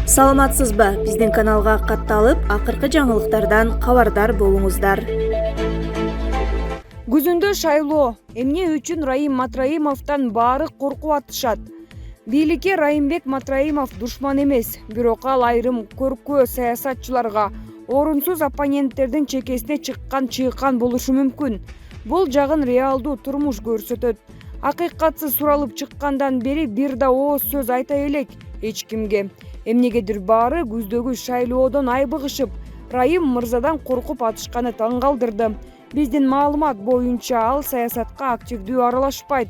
Саламатсызбы? Биздин каналга катталып, акыркы жаңылыктардан кабардар болуңуздар. Күзүндө шайлоо. Эмне үчүн Раим Матраимовдон баары коркуп атышат? Бийликке Райымбек Матраимов душман эмес, бирок ал айрым көркөө саясатчыларга, орунсуз оппоненттердин чекесине чыккан чыйкан болушу мүмкүн. Бул жагын реалдуу турмуш көрсөтөт. Акыйкатсыз суралып чыккандан бери бир да ооз сөз айта элек эч кимге. Эмнегедир баары күздөгү шайлоодон айбыгышып, Раим мырзадан коркуп атышканы таң калтырды. Биздин маалымат боюнча ал саясатка активдүү аралашпайт,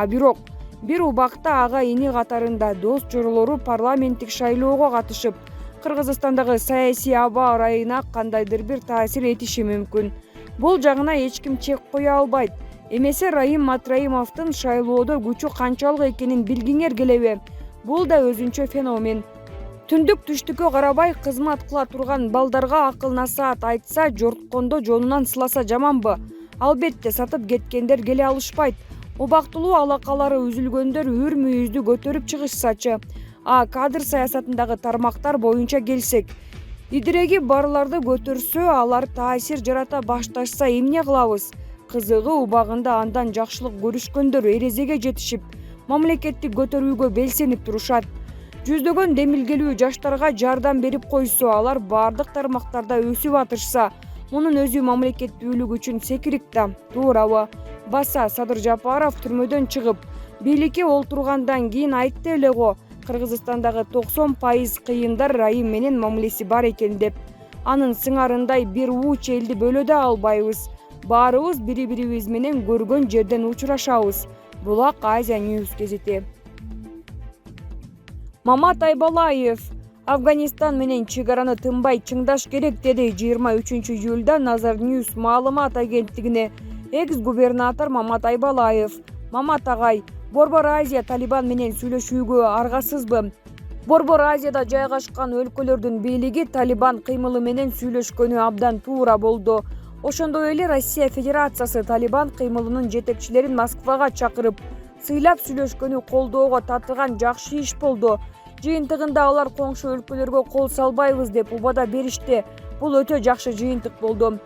бирок бир убакта ага ини катарында дос жоролору парламенттик шайлоого катышып, Кыргызстандагы саясий аба ырайына кандайдыр бир таасир этиши мүмкүн. Бул жагына эч ким чек кое албайт. Эмесе Раим Матраимовдун шайлоодо күчү канчалык экенин билгиңер келеби? Бул да өзүнчө феномен. Түндүк түштүккө карабай кызмат кыла турган балдарга акыл насаат айтса, жорткондо жонунан сыласа жаманбы? Албетте, сатып кеткендер келе алышпайт. Убактылуу алакалары үзүлгөндөр үр мүйүздү көтөрүп чыгышсачы. Кадр саясатындагы тармактар боюнча келсек, идиреги барларды көтөрсө, алар таасир жарата башташса эмне кылабыз? Кызыгы убагында андан жакшылык көрүшкөндөр эрезеге жетишип, мамлекетти көтөрүүгө белсенип турушат. Жүздөгөн демилгелүү жаштарга жардам берип койсо, алар бардык тармактарда өсүп атышса, мунун өзү мамлекеттүүлүк үчүн секирик да, туурабы? Баса Садыр Жапаров түрмөдөн чыгып, бийликке олтургандан кийин айтты эле го, Кыргызстандагы 90% кыйындар Раим менен мамилеси бар экен деп. Анын сыңарындай бир ууч элди бөлө да албайбыз. Баарыбыз бири-бирибиз менен көргөн жерден учурашабыз. Булак Азия News гезити. Мамат Айбалаев Афганистан менен чек-араны тынбай чыңдаш керек деди 23-июлда Назар News маалымат агенттигине экс-губернатор Мамат Айбалаев. Мамат агай, Борбор Азия Талибан менен сүйлөшүүгө аргасызбы? Борбор Азияда жайгашкан өлкөлөрдүн бийлиги Талибан кыймылы менен сүйлөшкөнү абдан туура болду. Ошондой эле Россия Федерациясы Талибан кыймылынын жетекчилерин Москвага чакырып, сыйлап сүйлөшкөнү колдоого татыган жакшы иш болду. Жыйынтыгында алар коңшу өлкөлөргө кол салбайбыз деп убада беришти. Бул өтө жакшы жыйынтык болду.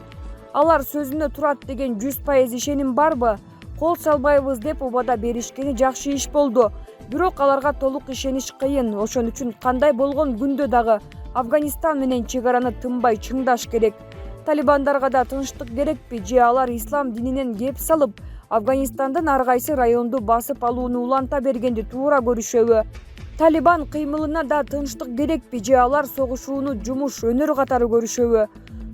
Алар сөзүнө турат деген 100% ишеним барбы? Кол салбайбыз деп убада беришкени жакшы иш болду. Бирок аларга толук ишениш кыйын. Ошон үчүн кандай болгон күндө дагы Афганистан менен чек-араны тынбай чыңдаш керек. Талибандарга да тынчтык керекпи? Же алар ислам дининен кеп салып, Афганистандын ар кайсы районду басып алууну уланта бергенди туура көрүшөбү? Талибан кыймылына да тынчтык керекпи? Же алар согушууну жумуш, өнөр катары көрүшөбү?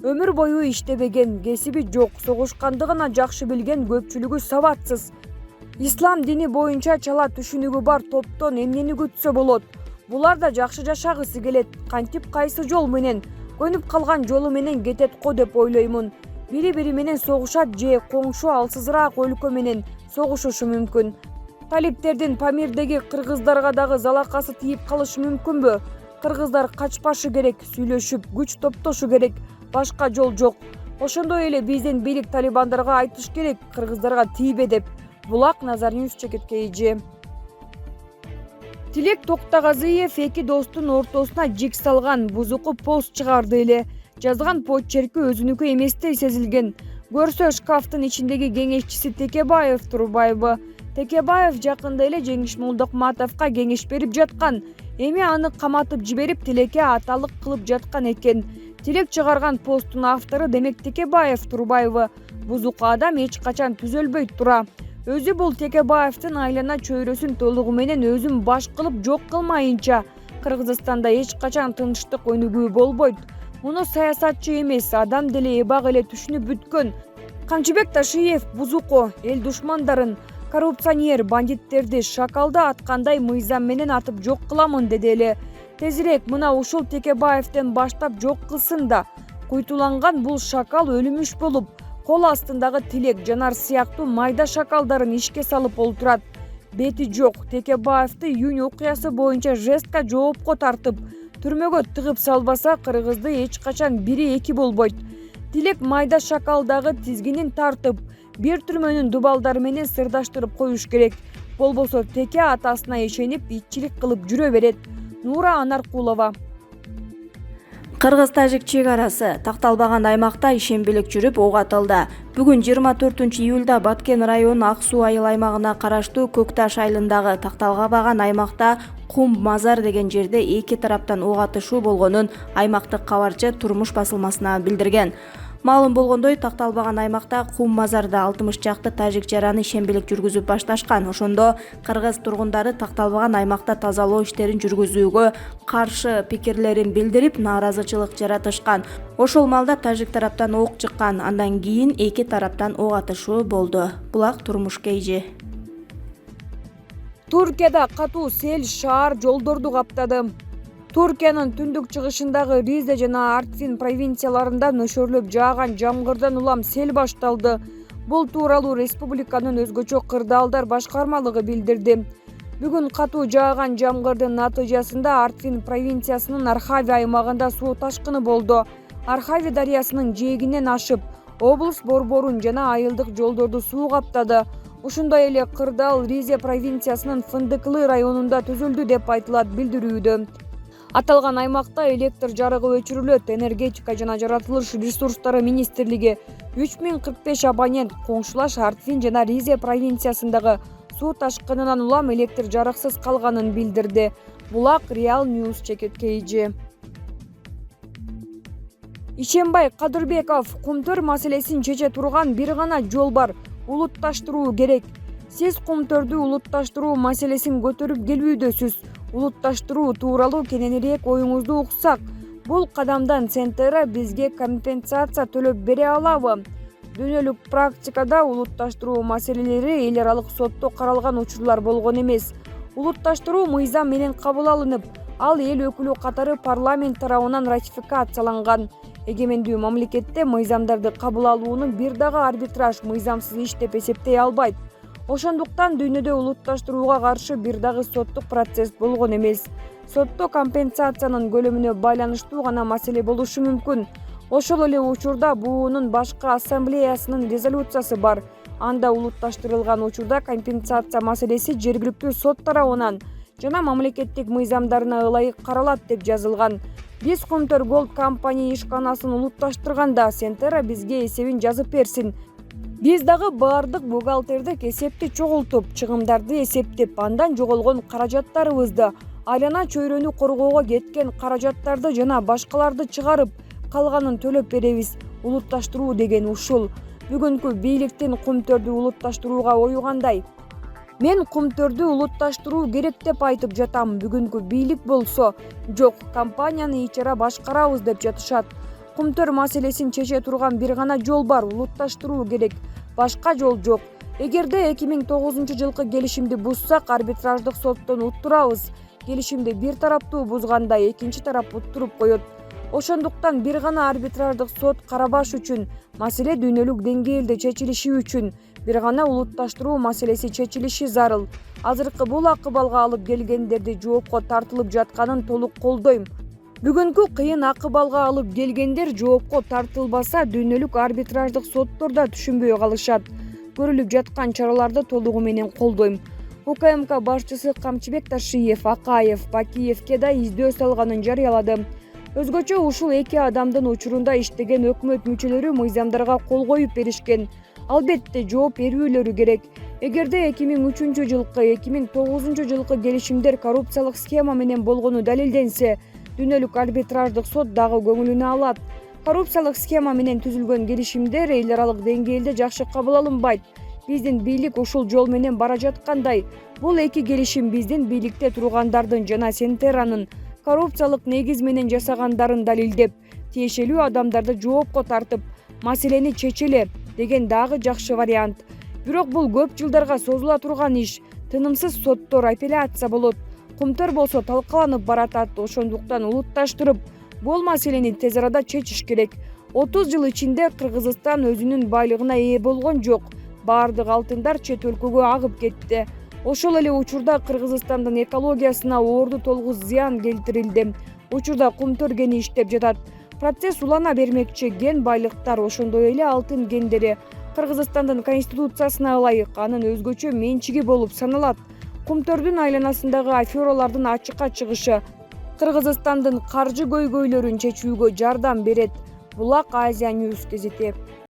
Өмүр бою иштебеген, кесиби жок, согушканды гана жакшы билген көпчүлүгү сабатсыз. Ислам дини боюнча чала түшүнүгү бар топтон эмнени күтсө болот? Булар да жакшы жашагысы келет. Кантип кайсы жол менен? Көнүп калган жолу менен кетет го деп ойлоймун. Бири-бири менен согушат же коңшу алсызыраак өлкө менен согушушу мүмкүн. Талиптердин Памирдеги кыргыздарга дагы залакасы тийип калышы мүмкүнбү? Кыргыздар качпашы керек, сүйлөшүп, күч топтошу керек. Башка жол жок. Ошондой эле биздин бийлик талибандарга айтыш керек, кыргыздарга тийбе деп. Булак Назар News чекиткейжи. Тилек Токтагазиев эки достун ортосуна жик салган бузуку пост чыгарды эле. Жазган почерки өзүнүкү эместей сезилген. Көрсө шкафтын ичиндеги кеңешчиси Текебаев турбайбы? Текебаев жакында эле Жеңиш Молдокматовго кеңеш берип жаткан. Эми аны каматып жиберип, Тилекке аталык кылып жаткан экен. Тилек чыгарган посттун автору демек Текебаев турбайбы? Бузуку адам эч качан түзөлбөйт тура. Өзү бул Текебаевдин айлана чөйрөсүн толугу менен өзүн баш кылып жок кылмайынча, Кыргызстанда эч качан тынчтык өнүгүү болбойт. Муну саясатчы эмес, адам деле эбак эле түшүнүп бүткөн. Камчыбек Ташиев бузуку эл душмандарын, коррупционер, бандиттерди шакалды аткандай мыйзам менен атып жок кыламын деди эле. Тезирээк мына ушул Текебаевден баштап жок кылсын да. Куйтуланган бул шакал өлүмүш болуп, кол астындагы Тилек, Жанар сыяктуу майда шакалдарын ишке салып олтурат. Бети жок. Текебаевди июнь окуясы боюнча жестко жоопко тартып, түрмөгө тыгып салбаса, кыргызды эч качан 1-2 болбойт. Тилек майда шакалдагы тизгинин тартып, бир түрмөнүн дубалдары менен сырдаштырып коюш керек. Болбосо Теке атасына ишенип, итчилик кылып жүрө берет. Нура Анаркулова. Кыргыз-тажик чек арасы такталбаган аймакта ишембилик жүрүп ок атылды. Бүгүн 24-июлда Баткен району Ак Суу айыл аймагына караштуу Көкташ айылындагы такталбаган аймакта Кум Мазар деген жерде эки тараптан ок атышуу болгонун аймактык кабарчы Турмуш басылмасына билдирген. Маалым болгондой, такталбаган аймакта Кум Мазарда 60 чакты тажик жараны ишембилик жүргүзүп башташкан. Ошондо кыргыз тургундары такталбаган аймакта тазалоо иштерин жүргүзүүгө каршы пикирлерин билдирип, нааразычылык жаратышкан. Ошол маалда тажик тараптан ок чыккан. Андан кийин эки тараптан ок атышуу болду. Булак Турмуш Кейжи. Туркияда катуу сел шаар жолдорду каптады. Туркиянын түндүк чыгышындагы Ризе жана Артвин провинцияларында нөшөрлөп жааган жамгырдан улам сел башталды. Бул тууралуу республиканын өзгөчө кырдаалдар башкармалыгы билдирди. Бүгүн катуу жааган жамгырдын натыйжасында Артвин провинциясынын Архави аймагында суу ташкыны болду. Архави дарыясынын жээгинен ашып, облус борборун жана айылдык жолдорду суу каптады. Ушундай эле кырдаал Ризе провинциясынын Фындыклы районунда түзүлдү деп айтылат билдирүүдө. Аталган аймакта электр жарыгы өчүрүлөт. Энергетика жана жаратылыш ресурстары министрлиги 3045 абонент коңшулаш Артвин жана Ризе провинциясындагы суу ташкынынан улам электр жарыксыз калганын билдирди. Булак Реал News Кейжи. Ишембай Кадырбеков: кумтөр маселесин чече турган бир гана жол бар, улутташтыруу керек. Сиз кумтөрдү улутташтыруу маселесин көтөрүп келбейдүсүз. Улутташтыруу тууралуу кененирээк оюңузду уксак, бул кадамдан Центера бизге компенсация төлөп бере алабы? Дүйнөлүк практикада улутташтыруу маселелери эл аралык сотто каралган учурлар болгон эмес. Улутташтыруу мыйзам менен кабыл алынып, ал эл өкүлү катары парламент тарабынан ратификацияланган. Эгемендүү мамлекетте мыйзамдарды кабыл алуунун бир дагы арбитраж мыйзамсыз иш деп эсептей албайт. Ошондуктан дүйнөдө улутташтырууга каршы бир дагы соттук процесс болгон эмес. Сотто компенсациянын көлөмүнө байланыштуу гана маселе болушу мүмкүн. Ошол эле учурда буунун башкы ассамблеясынын резолюциясы бар. Анда улутташтырылган учурда компенсация маселеси жергиликтүү сот тарабынан жана мамлекеттик мыйзамдарына ылайык каралат деп жазылган. Биз Кумтөр Голд компания ишканасын улутташтырганда Центера бизге эсебин жазып берсин. Биз дагы баардык бухгалтердик эсепти чогултуп, чыгымдарды эсептеп, андан жоголгон каражаттарыбызды, айлана чөйрөнү коргоого кеткен каражаттарды жана башкаларды чыгарып, калганын төлөп беребиз. Улутташтыруу деген ушул. Бүгүнкү бийликтин кумтөрдү улутташтырууга ою кандай? Мен кумтөрдү улутташтыруу керек деп айтып жатам. Бүгүнкү бийлик болсо, жок, компанияны ичара башкарабыз деп жатышат. Кумтөр маселесин чече турган бир гана жол бар, улутташтыруу керек. Башка жол жок. Эгерде 2009-жылкы келишимди бузсак, арбитраждык соттон уттурабыз. Келишимди бир тараптуу бузганда экинчи тарап уттуруп коет. Ошондуктан бир гана арбитраждык сот карабаш үчүн, маселе дүйнөлүк деңгээлде чечилиши үчүн бир гана улутташтыруу маселеси чечилиши зарыл. Азыркы бул акыбалга алып келгендерди жоопко тартылып жатканын толук колдойм. Бүгүнкү кыйын акыбалга алып келгендер жоопко тартылбаса, дүйнөлүк арбитраждык сотторда түшүнбөй калышат. Көрүлүп жаткан чараларды толугу менен колдойм. УКМК башчысы Камчыбек Ташиев, Акаев, Бакиевке да издөө салганын жарыялады. Өзгөчө ушул эки адамдын учурунда иштеген өкмөт мүчөлөрү мыйзамдарга кол коюп беришкен. Албетте жооп берүүлөрү керек. Эгерде 2003-жылкы, 2009-жылкы келишимдер коррупциялык схема менен болгону далилденсе, дүйнөлүк арбитраждык сот дагы көңүлүнө алат. Коррупциялык схема менен түзүлгөн келишимдер эл аралык деңгээлде жакшы кабыл алынбайт. Биздин бийлик ушул жол менен бара жаткандай. Бул эки келишим биздин бийликте тургандардын жана Центеранын коррупциялык негиз менен жасагандарын далилдеп, тиешелүү адамдарды жоопко тартып, маселени чечеле деген дагы жакшы вариант. Бирок бул көп жылдарга созула турган иш. Тынымсыз соттор, апелляция болот. Кумтөр болсо талкаланып баратат. Ошондуктан улутташтырып, бул маселени тез арада чечиш керек. 30 жыл ичинде Кыргызстан өзүнүн байлыгына ээ болгон жок. Баардык алтындар чет өлкөгө агып кетти. Ошол эле учурда Кыргызстандын экологиясына оорду толгуз зыян келтирилди. Учурда кумтөр кени иштеп жатат. Процесс улана бермекчи. Ген байлыктар, ошондой эле алтын гендери Кыргызстандын конституциясына ылайык анын өзгөчө менчиги болуп саналат. Кумтөрдүн айланасындагы афералардын ачыкка чыгышы Кыргызстандын каржы көйгөйлөрүн чечүүгө жардам берет. Булак Азия News гезити.